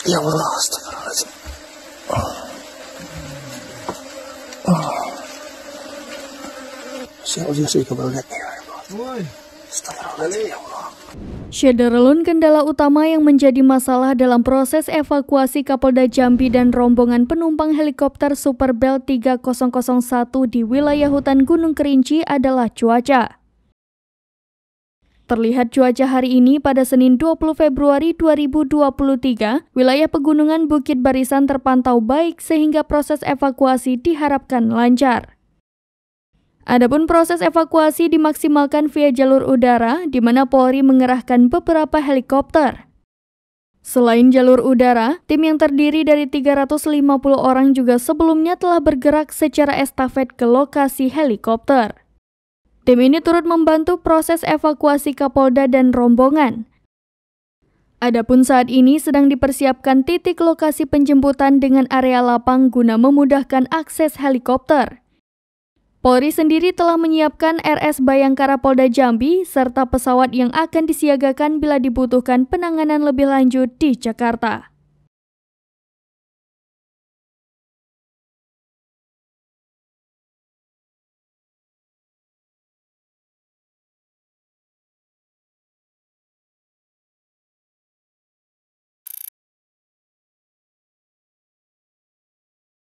Ya Allah, astagfirullahaladzim. Syederlun, kendala utama yang menjadi masalah dalam proses evakuasi Kapolda Jambi dan rombongan penumpang helikopter Super Bell 3001 di wilayah hutan Gunung Kerinci adalah cuaca. Terlihat cuaca hari ini pada Senin 20 Februari 2023, wilayah pegunungan Bukit Barisan terpantau baik sehingga proses evakuasi diharapkan lancar. Adapun proses evakuasi dimaksimalkan via jalur udara, di mana Polri mengerahkan beberapa helikopter. Selain jalur udara, tim yang terdiri dari 350 orang juga sebelumnya telah bergerak secara estafet ke lokasi helikopter. Tim ini turut membantu proses evakuasi Kapolda dan rombongan. Adapun saat ini sedang dipersiapkan titik lokasi penjemputan dengan area lapang guna memudahkan akses helikopter. Polri sendiri telah menyiapkan RS Bayangkara Polda Jambi serta pesawat yang akan disiagakan bila dibutuhkan penanganan lebih lanjut di Jakarta.